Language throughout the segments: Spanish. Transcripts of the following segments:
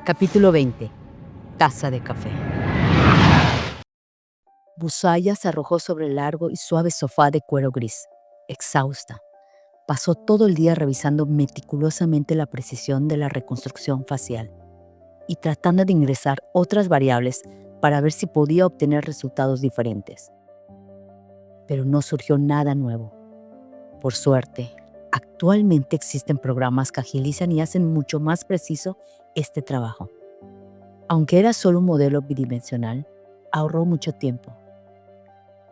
Capítulo 20. Taza de café. Busaya se arrojó sobre el largo y suave sofá de cuero gris, exhausta. Pasó todo el día revisando meticulosamente la precisión de la reconstrucción facial y tratando de ingresar otras variables para ver si podía obtener resultados diferentes. Pero no surgió nada nuevo. Por suerte, actualmente existen programas que agilizan y hacen mucho más preciso este trabajo. Aunque era solo un modelo bidimensional, ahorró mucho tiempo.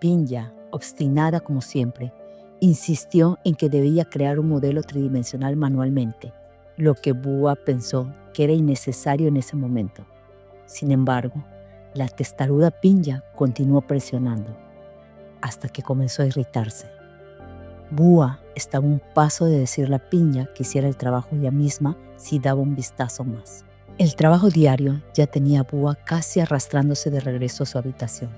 Pinja, obstinada como siempre, insistió en que debía crear un modelo tridimensional manualmente, lo que Búa pensó que era innecesario en ese momento. Sin embargo, la testaruda Pinja continuó presionando, hasta que comenzó a irritarse. Búa estaba a un paso de decirle a Pinja que hiciera el trabajo ella misma si daba un vistazo más. El trabajo diario ya tenía a Búa casi arrastrándose de regreso a su habitación.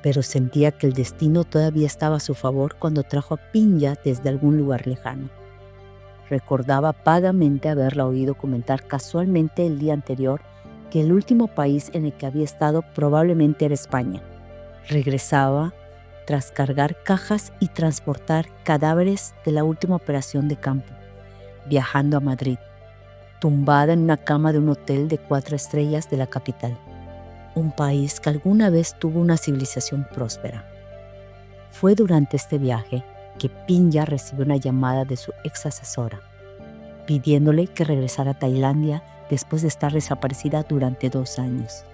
Pero sentía que el destino todavía estaba a su favor cuando trajo a Pinja desde algún lugar lejano. Recordaba vagamente haberla oído comentar casualmente el día anterior que el último país en el que había estado probablemente era España. Regresaba tras cargar cajas y transportar cadáveres de la última operación de campo, viajando a Madrid, tumbada en una cama de un hotel de 4 estrellas de la capital, un país que alguna vez tuvo una civilización próspera. Fue durante este viaje que Pinja recibió una llamada de su ex asesora, pidiéndole que regresara a Tailandia después de estar desaparecida durante 2 años.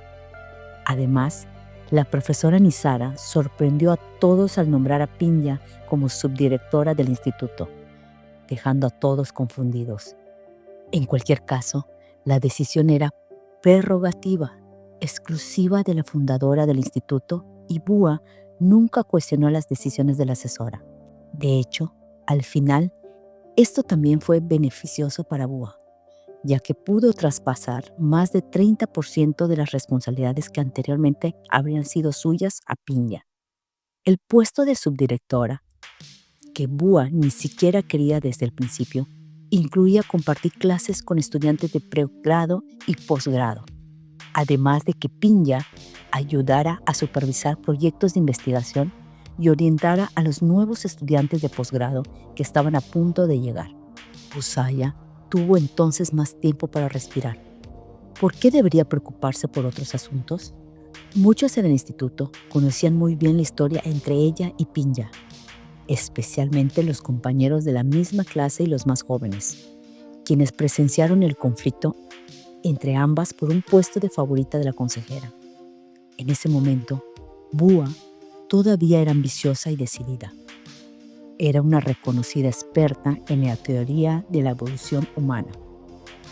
Además, la profesora Nisara sorprendió a todos al nombrar a Pinja como subdirectora del instituto, dejando a todos confundidos. En cualquier caso, la decisión era prerrogativa, exclusiva de la fundadora del instituto, y Búa nunca cuestionó las decisiones de la asesora. De hecho, al final, esto también fue beneficioso para Búa, ya que pudo traspasar más de 30% de las responsabilidades que anteriormente habrían sido suyas a Pinja. El puesto de subdirectora, que Búa ni siquiera quería desde el principio, incluía compartir clases con estudiantes de pregrado y posgrado, además de que Pinja ayudara a supervisar proyectos de investigación y orientara a los nuevos estudiantes de posgrado que estaban a punto de llegar. Busaya tuvo entonces más tiempo para respirar. ¿Por qué debería preocuparse por otros asuntos? Muchos en el instituto conocían muy bien la historia entre ella y Pinja, especialmente los compañeros de la misma clase y los más jóvenes, quienes presenciaron el conflicto entre ambas por un puesto de favorita de la consejera. En ese momento, Búa todavía era ambiciosa y decidida. Era una reconocida experta en la teoría de la evolución humana,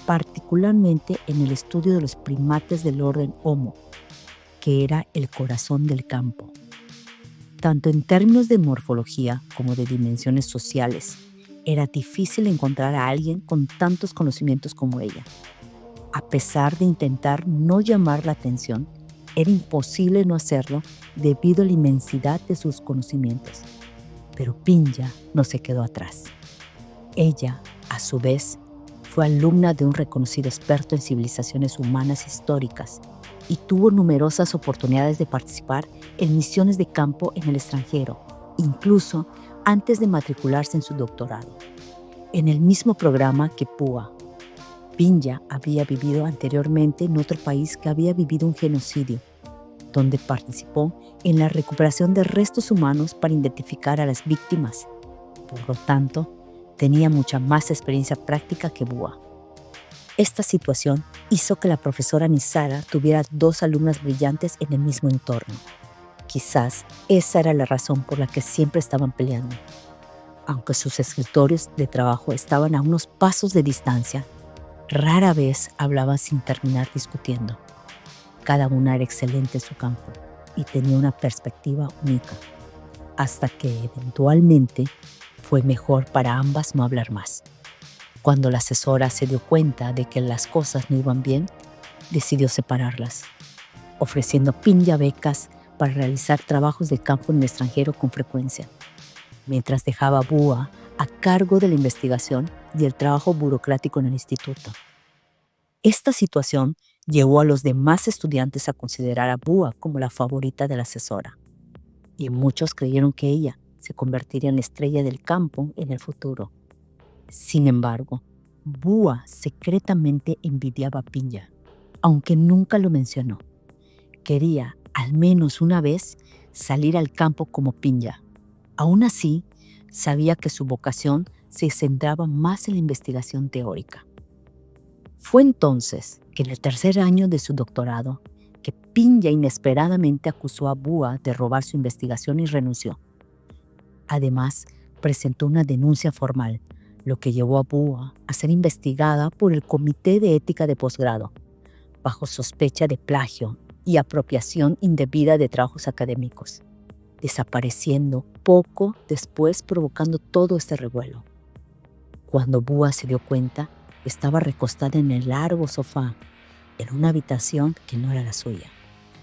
particularmente en el estudio de los primates del orden Homo, que era el corazón del campo. Tanto en términos de morfología como de dimensiones sociales, era difícil encontrar a alguien con tantos conocimientos como ella. A pesar de intentar no llamar la atención, era imposible no hacerlo debido a la inmensidad de sus conocimientos. Pero Pinja no se quedó atrás. Ella, a su vez, fue alumna de un reconocido experto en civilizaciones humanas históricas y tuvo numerosas oportunidades de participar en misiones de campo en el extranjero, incluso antes de matricularse en su doctorado. En el mismo programa que Búa, Pinja había vivido anteriormente en otro país que había vivido un genocidio, donde participó en la recuperación de restos humanos para identificar a las víctimas. Por lo tanto, tenía mucha más experiencia práctica que Búa. Esta situación hizo que la profesora Nisara tuviera 2 alumnas brillantes en el mismo entorno. Quizás esa era la razón por la que siempre estaban peleando. Aunque sus escritorios de trabajo estaban a unos pasos de distancia, rara vez hablaban sin terminar discutiendo. Cada una era excelente en su campo y tenía una perspectiva única, hasta que eventualmente fue mejor para ambas no hablar más. Cuando la asesora se dio cuenta de que las cosas no iban bien, decidió separarlas, ofreciendo a Pinja becas para realizar trabajos de campo en el extranjero con frecuencia, mientras dejaba a Búa a cargo de la investigación y el trabajo burocrático en el instituto. Esta situación llevó a los demás estudiantes a considerar a Bua como la favorita de la asesora, y muchos creyeron que ella se convertiría en la estrella del campo en el futuro. Sin embargo, Bua secretamente envidiaba a Pinja, aunque nunca lo mencionó. Quería, al menos una vez, salir al campo como Pinja. Aún así, sabía que su vocación se centraba más en la investigación teórica. Fue entonces que en el tercer año de su doctorado, que Pinja inesperadamente acusó a Bua de robar su investigación y renunció. Además, presentó una denuncia formal, lo que llevó a Bua a ser investigada por el Comité de Ética de Posgrado, bajo sospecha de plagio y apropiación indebida de trabajos académicos, desapareciendo poco después, provocando todo este revuelo. Cuando Bua se dio cuenta, estaba recostada en el largo sofá, en una habitación que no era la suya.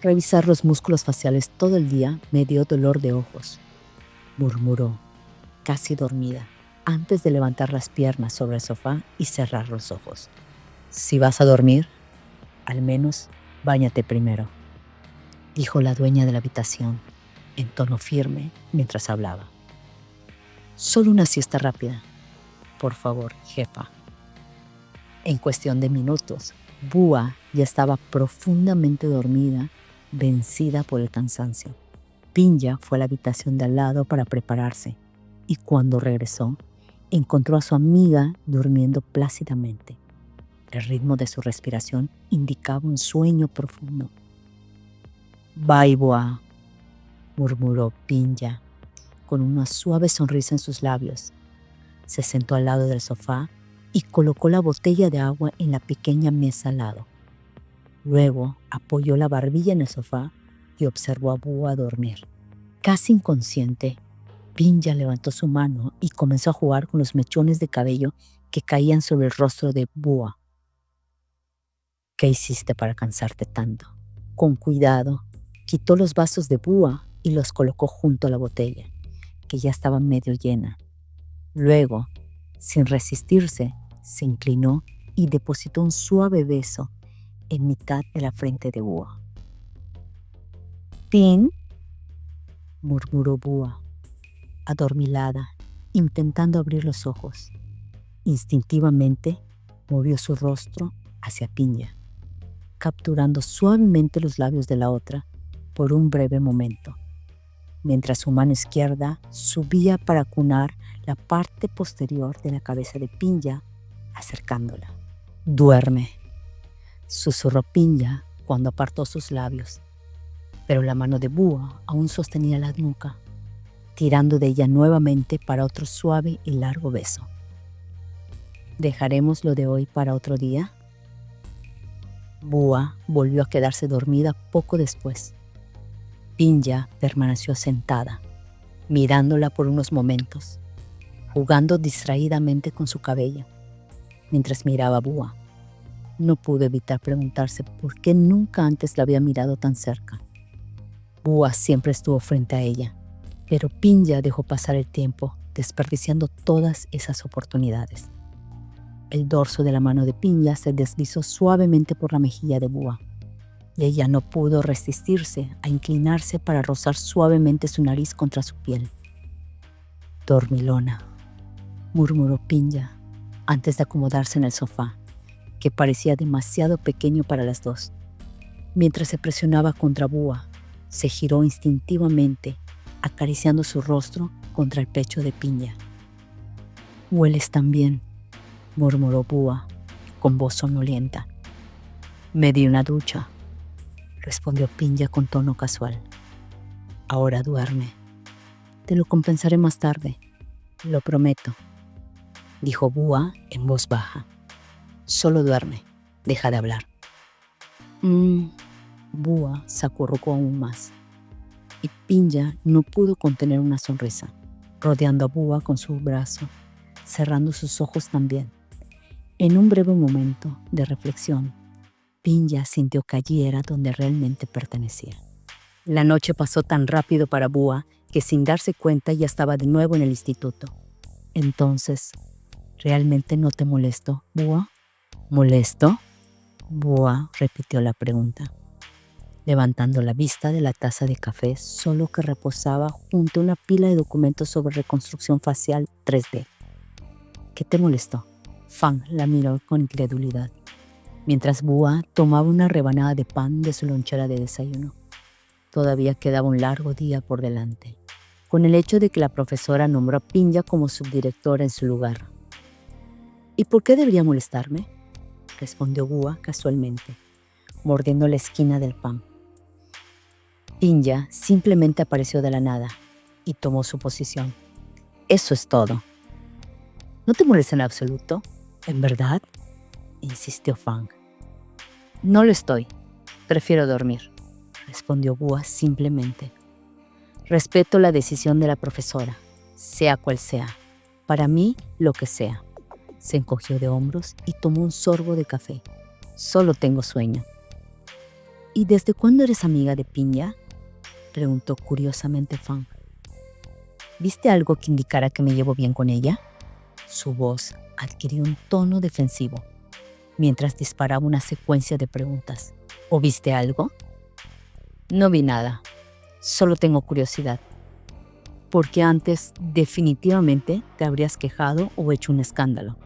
Revisar los músculos faciales todo el día me dio dolor de ojos, murmuró, casi dormida, antes de levantar las piernas sobre el sofá y cerrar los ojos. Si vas a dormir, al menos báñate primero, dijo la dueña de la habitación, en tono firme mientras hablaba. Solo una siesta rápida, por favor, jefa. En cuestión de minutos, Bua ya estaba profundamente dormida, vencida por el cansancio. Pinja fue a la habitación de al lado para prepararse y cuando regresó, encontró a su amiga durmiendo plácidamente. El ritmo de su respiración indicaba un sueño profundo. «Bye, Bua», murmuró Pinja, con una suave sonrisa en sus labios. Se sentó al lado del sofá y colocó la botella de agua en la pequeña mesa al lado. Luego apoyó la barbilla en el sofá y observó a Bua dormir. Casi inconsciente, Pinja levantó su mano y comenzó a jugar con los mechones de cabello que caían sobre el rostro de Bua. «¿Qué hiciste para cansarte tanto?» Con cuidado, quitó los vasos de Bua y los colocó junto a la botella, que ya estaba medio llena. Luego, sin resistirse, se inclinó y depositó un suave beso en mitad de la frente de Bua. «¿Pin?», murmuró Bua, adormilada, intentando abrir los ojos. Instintivamente, movió su rostro hacia Pinja, capturando suavemente los labios de la otra por un breve momento, mientras su mano izquierda subía para acunar la parte posterior de la cabeza de Pinja, acercándola. «Duerme», susurró Pinja cuando apartó sus labios, pero la mano de Bua aún sostenía la nuca, tirando de ella nuevamente para otro suave y largo beso. ¿Dejaremos lo de hoy para otro día? Bua volvió a quedarse dormida poco después. Pinja permaneció sentada, mirándola por unos momentos, jugando distraídamente con su cabello, mientras miraba a Bua. No pudo evitar preguntarse por qué nunca antes la había mirado tan cerca. Bua siempre estuvo frente a ella, pero Pinja dejó pasar el tiempo, desperdiciando todas esas oportunidades. El dorso de la mano de Pinja se deslizó suavemente por la mejilla de Bua, y ella no pudo resistirse a inclinarse para rozar suavemente su nariz contra su piel. «Dormilona», murmuró Pinja antes de acomodarse en el sofá, que parecía demasiado pequeño para las dos. Mientras se presionaba contra Bua, se giró instintivamente, acariciando su rostro contra el pecho de Pinja. «Hueles tan bien», murmuró Bua con voz sonolienta. «Me di una ducha», respondió Pinja con tono casual. «Ahora duerme. Te lo compensaré más tarde, lo prometo», dijo Bua en voz baja. «Solo duerme, deja de hablar». Bua se acurrucó aún más, y Pinja no pudo contener una sonrisa, rodeando a Bua con su brazo, cerrando sus ojos también. En un breve momento de reflexión, Pinja sintió que allí era donde realmente pertenecía. La noche pasó tan rápido para Bua que sin darse cuenta ya estaba de nuevo en el instituto. «Entonces, ¿realmente no te molesto, Bua?» «¿Molesto?», Bua repitió la pregunta, levantando la vista de la taza de café solo que reposaba junto a una pila de documentos sobre reconstrucción facial 3D. ¿Qué te molestó? Fang la miró con incredulidad, mientras Bua tomaba una rebanada de pan de su lonchera de desayuno. Todavía quedaba un largo día por delante, con el hecho de que la profesora nombró a Pinya como subdirectora en su lugar. ¿Y por qué debería molestarme?, respondió Bua casualmente, mordiendo la esquina del pan. Pinya simplemente apareció de la nada y tomó su posición. Eso es todo. ¿No te molesta en absoluto? ¿En verdad?, insistió Fang. No lo estoy. Prefiero dormir, respondió Bua simplemente. Respeto la decisión de la profesora, sea cual sea. Para mí, lo que sea. Se encogió de hombros y tomó un sorbo de café. Solo tengo sueño. ¿Y desde cuándo eres amiga de Pinya?, preguntó curiosamente Fang. ¿Viste algo que indicara que me llevo bien con ella? Su voz adquirió un tono defensivo, mientras disparaba una secuencia de preguntas. ¿O viste algo? No vi nada. Solo tengo curiosidad. Porque antes definitivamente te habrías quejado o hecho un escándalo,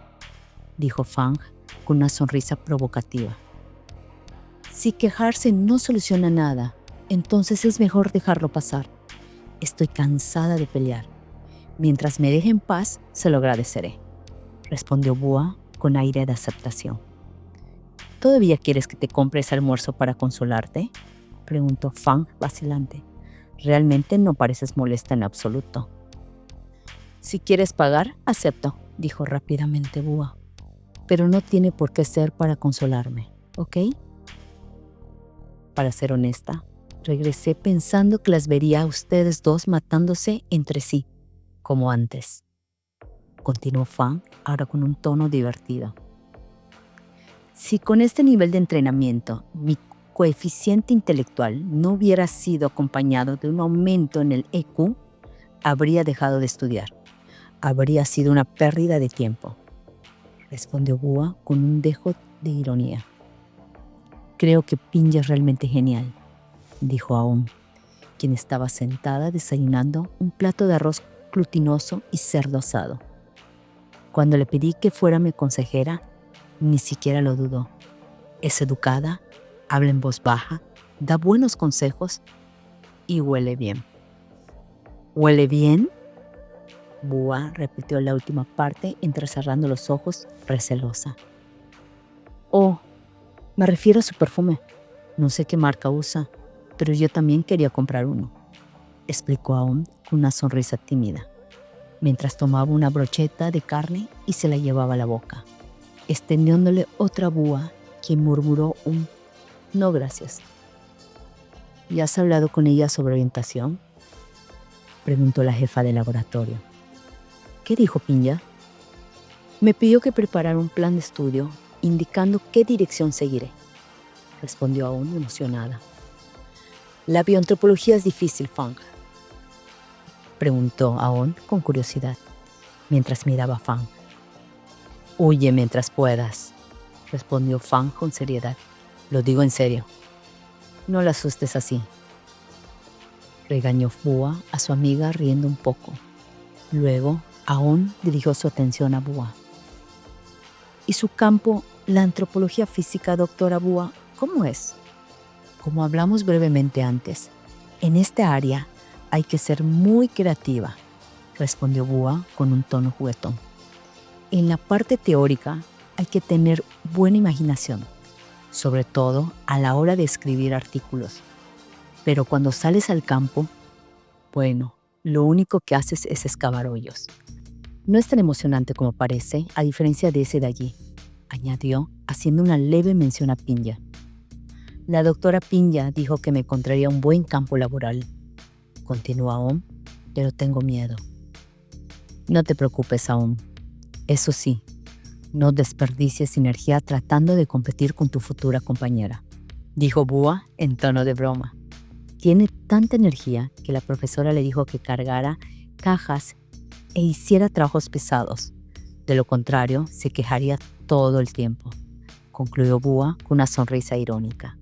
dijo Fang con una sonrisa provocativa. Si quejarse no soluciona nada, entonces es mejor dejarlo pasar. Estoy cansada de pelear. Mientras me deje en paz, se lo agradeceré, respondió Bua con aire de aceptación. ¿Todavía quieres que te compre ese almuerzo para consolarte?, preguntó Fang vacilante. Realmente no pareces molesta en absoluto. Si quieres pagar, acepto, dijo rápidamente Bua. Pero no tiene por qué ser para consolarme, ¿ok? Para ser honesta, regresé pensando que las vería a ustedes dos matándose entre sí, como antes. Continuó Fang, ahora con un tono divertido. Si con este nivel de entrenamiento mi coeficiente intelectual no hubiera sido acompañado de un aumento en el EQ, habría dejado de estudiar. Habría sido una pérdida de tiempo, respondió Bua con un dejo de ironía. Creo que Pinya es realmente genial, dijo Aum, quien estaba sentada desayunando un plato de arroz glutinoso y cerdo asado. Cuando le pedí que fuera mi consejera, ni siquiera lo dudó. Es educada, habla en voz baja, da buenos consejos y huele bien. ¿Huele bien?, Bua repitió la última parte entrecerrando los ojos, recelosa. Oh, me refiero a su perfume. No sé qué marca usa, pero yo también quería comprar uno, explicó Aum con una sonrisa tímida, mientras tomaba una brocheta de carne y se la llevaba a la boca, extendiéndole otra a Bua, quien murmuró un «no gracias». ¿Ya has hablado con ella sobre orientación?, preguntó la jefa de laboratorio. ¿Qué dijo Pinya? Me pidió que preparara un plan de estudio indicando qué dirección seguiré, respondió Aum emocionada. ¿La bioantropología es difícil, Fang?, preguntó Aum con curiosidad, mientras miraba a Fang. Huye mientras puedas, respondió Fang con seriedad. Lo digo en serio. No la asustes así, regañó Bua a su amiga riendo un poco. Luego, Aum dirigió su atención a Bua. ¿Y su campo, la antropología física, doctora Bua, cómo es? Como hablamos brevemente antes, en esta área hay que ser muy creativa, respondió Bua con un tono juguetón. En la parte teórica hay que tener buena imaginación, sobre todo a la hora de escribir artículos. Pero cuando sales al campo, bueno, lo único que haces es excavar hoyos. No es tan emocionante como parece, a diferencia de ese de allí, añadió, haciendo una leve mención a Pinya. La doctora Pinya dijo que me encontraría un buen campo laboral, continuó Aum, pero tengo miedo. No te preocupes, Aum. Eso sí, no desperdicies energía tratando de competir con tu futura compañera, dijo Bua en tono de broma. Tiene tanta energía que la profesora le dijo que cargara cajas e hiciera trabajos pesados. De lo contrario, se quejaría todo el tiempo. concluyó Búa con una sonrisa irónica.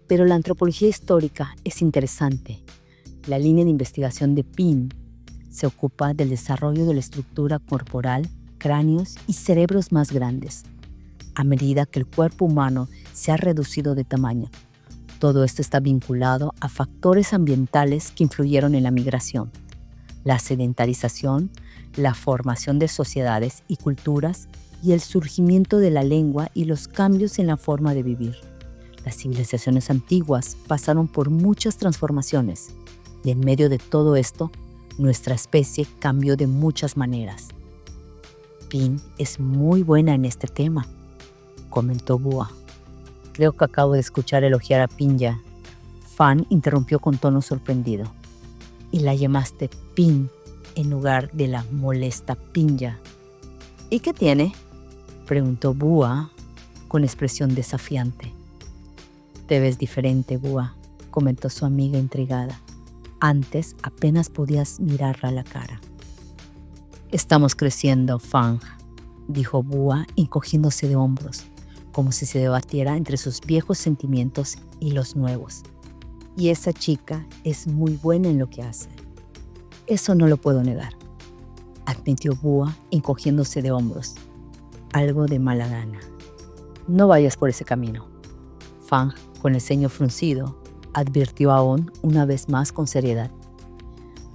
Pero la antropología histórica es interesante. La línea de investigación de Pin se ocupa del desarrollo de la estructura corporal, cráneos y cerebros más grandes, a medida que el cuerpo humano se ha reducido de tamaño. Todo esto está vinculado a factores ambientales que influyeron en la migración, la sedentarización, la formación de sociedades y culturas y el surgimiento de la lengua y los cambios en la forma de vivir. Las civilizaciones antiguas pasaron por muchas transformaciones y en medio de todo esto, nuestra especie cambió de muchas maneras. Pin es muy buena en este tema, comentó Búa. Creo que acabo de escuchar elogiar a Pinja. Fan interrumpió con tono sorprendido. Y la llamaste Pin en lugar de la molesta Pinja. ¿Y qué tiene?, preguntó Búa con expresión desafiante. Te ves diferente, Búa, comentó su amiga intrigada. Antes apenas podías mirarla a la cara. Estamos creciendo, Fang, dijo Búa encogiéndose de hombros, como si se debatiera entre sus viejos sentimientos y los nuevos. Y esa chica es muy buena en lo que hace. Eso no lo puedo negar, admitió Búa encogiéndose de hombros, algo de mala gana. No vayas por ese camino. Fang, con el ceño fruncido, advirtió a On una vez más con seriedad.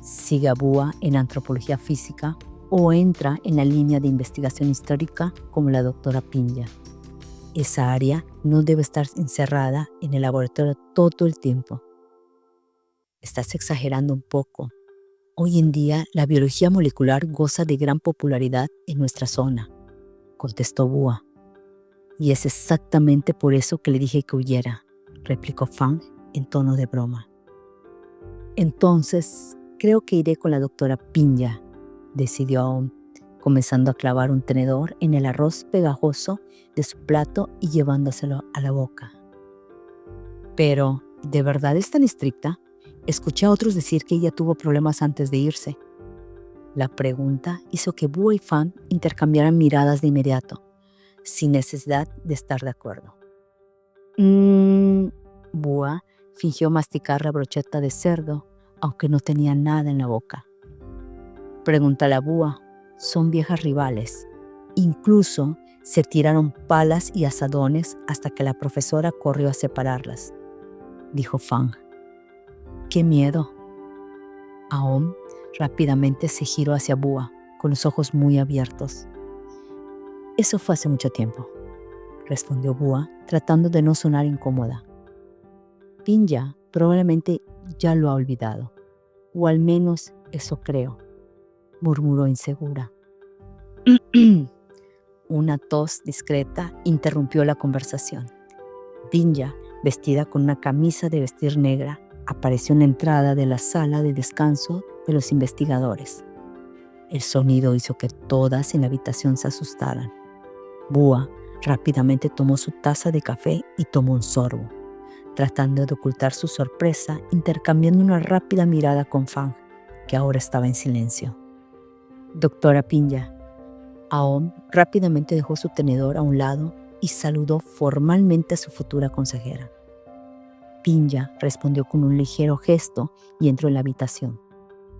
Sigue a Búa en antropología física o entra en la línea de investigación histórica como la doctora Pinja. Esa área no debe estar encerrada en el laboratorio todo el tiempo. Estás exagerando un poco. Hoy en día la biología molecular goza de gran popularidad en nuestra zona, contestó Búa. Y es exactamente por eso que le dije que huyera, replicó Fang en tono de broma. Entonces, creo que iré con la doctora Pinja, decidió Aum, comenzando a clavar un tenedor en el arroz pegajoso de su plato y llevándoselo a la boca. Pero, ¿de verdad es tan estricta? Escuché a otros decir que ella tuvo problemas antes de irse. La pregunta hizo que Búa y Fang intercambiaran miradas de inmediato, sin necesidad de estar de acuerdo. Búa fingió masticar la brocheta de cerdo, aunque no tenía nada en la boca. Pregúntale a Búa, son viejas rivales. Incluso se tiraron palas y asadones hasta que la profesora corrió a separarlas, dijo Fang. ¡Qué miedo! Aum rápidamente se giró hacia Búa, con los ojos muy abiertos. Eso fue hace mucho tiempo, respondió Búa, tratando de no sonar incómoda. Pinja probablemente ya lo ha olvidado, o al menos eso creo, murmuró insegura. Una tos discreta interrumpió la conversación. Pinja, vestida con una camisa de vestir negra, apareció en la entrada de la sala de descanso de los investigadores. El sonido hizo que todas en la habitación se asustaran. Búa rápidamente tomó su taza de café y tomó un sorbo, tratando de ocultar su sorpresa, intercambiando una rápida mirada con Fang, que ahora estaba en silencio. Doctora Pinja. Aum rápidamente dejó su tenedor a un lado y saludó formalmente a su futura consejera. Pinja respondió con un ligero gesto y entró en la habitación,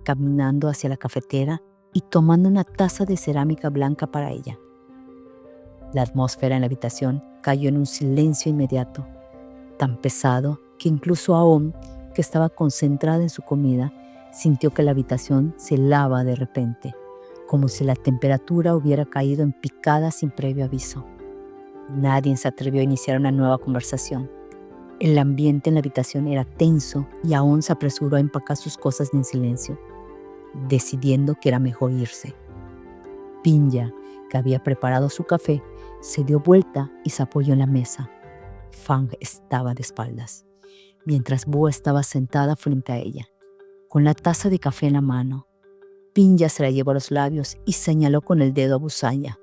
caminando hacia la cafetera y tomando una taza de cerámica blanca para ella. La atmósfera en la habitación cayó en un silencio inmediato, tan pesado que incluso Aum, que estaba concentrada en su comida, sintió que la habitación se helaba de repente, como si la temperatura hubiera caído en picada sin previo aviso. Nadie se atrevió a iniciar una nueva conversación. El ambiente en la habitación era tenso y Aum se apresuró a empacar sus cosas en silencio, decidiendo que era mejor irse. Pinja, que había preparado su café, se dio vuelta y se apoyó en la mesa. Fang estaba de espaldas, mientras Búa estaba sentada frente a ella, con la taza de café en la mano. Pinja se la llevó a los labios y señaló con el dedo a Busanya,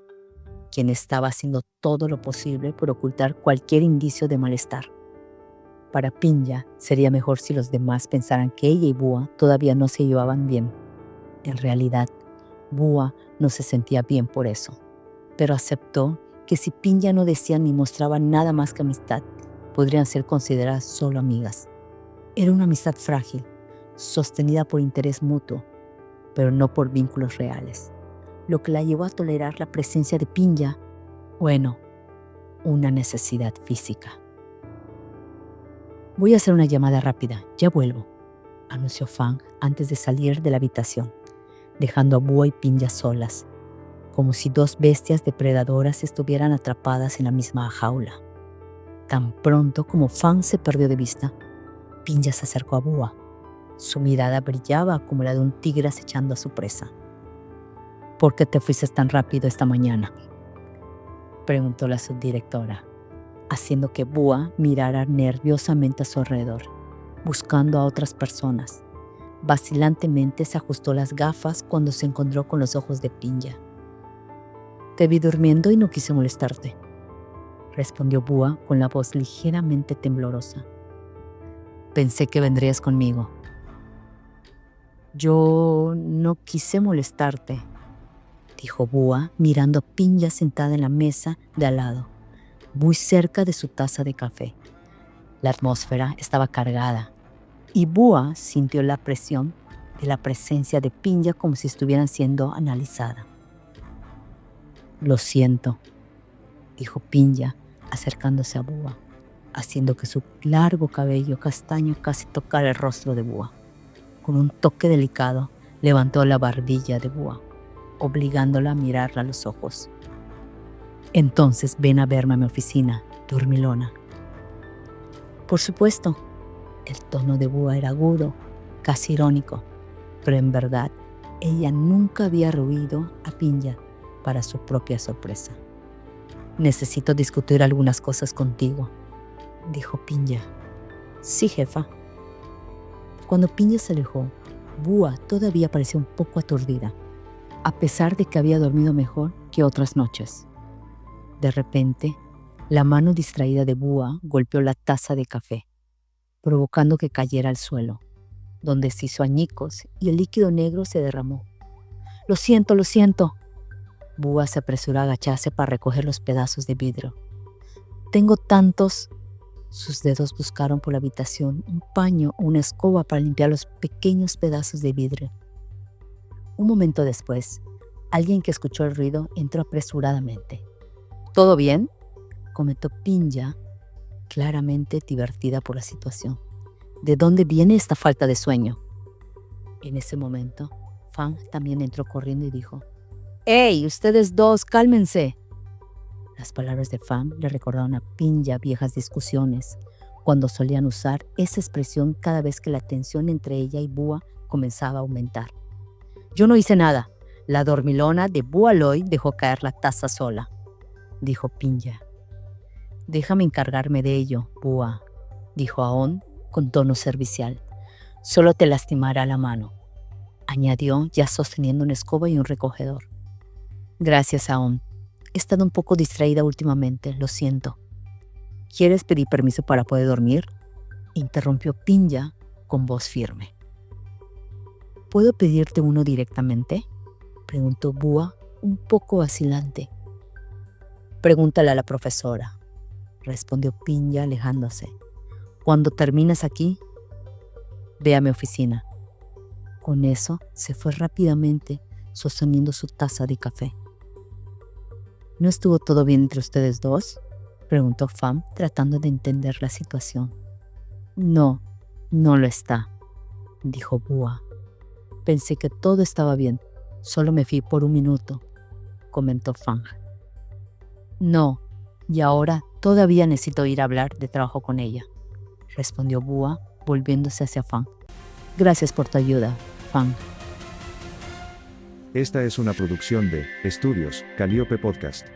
quien estaba haciendo todo lo posible por ocultar cualquier indicio de malestar. Para Pinja sería mejor si los demás pensaran que ella y Búa todavía no se llevaban bien. En realidad, Búa no se sentía bien por eso, pero aceptó que si Pinya no decía ni mostraba nada más que amistad, podrían ser consideradas solo amigas. Era una amistad frágil, sostenida por interés mutuo, pero no por vínculos reales, lo que la llevó a tolerar la presencia de Pinya, bueno, una necesidad física. Voy a hacer una llamada rápida, ya vuelvo, anunció Fang antes de salir de la habitación, dejando a Búa y Pinya solas, como si dos bestias depredadoras estuvieran atrapadas en la misma jaula. Tan pronto como Fang se perdió de vista, Pinya se acercó a Búa. Su mirada brillaba como la de un tigre acechando a su presa. ¿Por qué te fuiste tan rápido esta mañana?, preguntó la subdirectora, haciendo que Búa mirara nerviosamente a su alrededor, buscando a otras personas. Vacilantemente se ajustó las gafas cuando se encontró con los ojos de Pinya. Te vi durmiendo y no quise molestarte, respondió Búa con la voz ligeramente temblorosa. Pensé que vendrías conmigo. Yo no quise molestarte, dijo Búa mirando a Pinya sentada en la mesa de al lado, muy cerca de su taza de café. La atmósfera estaba cargada y Búa sintió la presión de la presencia de Pinya como si estuvieran siendo analizada. Lo siento, dijo Pinya acercándose a Búa, haciendo que su largo cabello castaño casi tocara el rostro de Búa. Con un toque delicado, levantó la barbilla de Búa, obligándola a mirarla a los ojos. Entonces ven a verme a mi oficina, dormilona. Por supuesto. El tono de Búa era agudo, casi irónico, pero en verdad ella nunca había rehuido a Pinya para su propia sorpresa. Necesito discutir algunas cosas contigo, dijo Pinya. Sí, jefa. Cuando Pinya se alejó, Búa todavía parecía un poco aturdida, a pesar de que había dormido mejor que otras noches. De repente, la mano distraída de Búa golpeó la taza de café, provocando que cayera al suelo, donde se hizo añicos y el líquido negro se derramó. Lo siento, lo siento. Búa se apresuró a agacharse para recoger los pedazos de vidrio. Tengo tantos. Sus dedos buscaron por la habitación un paño o una escoba para limpiar los pequeños pedazos de vidrio. Un momento después, alguien que escuchó el ruido entró apresuradamente. ¿Todo bien?, comentó Pinya, claramente divertida por la situación. ¿De dónde viene esta falta de sueño? En ese momento, Fang también entró corriendo y dijo: ¡Hey, ustedes dos, cálmense! Las palabras de Fang le recordaron a Pinya viejas discusiones, cuando solían usar esa expresión cada vez que la tensión entre ella y Búa comenzaba a aumentar. Yo no hice nada. La dormilona de Búa Loi dejó caer la taza sola, dijo Pinya. Déjame encargarme de ello, Búa, dijo Aon con tono servicial. Solo te lastimará la mano, añadió ya sosteniendo una escoba y un recogedor. Gracias, Aon. He estado un poco distraída últimamente, lo siento. ¿Quieres pedir permiso para poder dormir?, interrumpió Pinya con voz firme. ¿Puedo pedirte uno directamente?, preguntó Búa un poco vacilante. Pregúntale a la profesora, respondió Pinya alejándose. Cuando termines aquí, ve a mi oficina. Con eso se fue rápidamente, sosteniendo su taza de café. ¿No estuvo todo bien entre ustedes dos?, preguntó Fang, tratando de entender la situación. No, no lo está, dijo Búa. Pensé que todo estaba bien, solo me fui por un minuto, comentó Fang. No, y ahora todavía necesito ir a hablar de trabajo con ella, respondió Búa, volviéndose hacia Fang. Gracias por tu ayuda, Fang. Esta es una producción de Estudios Calliope Podcast.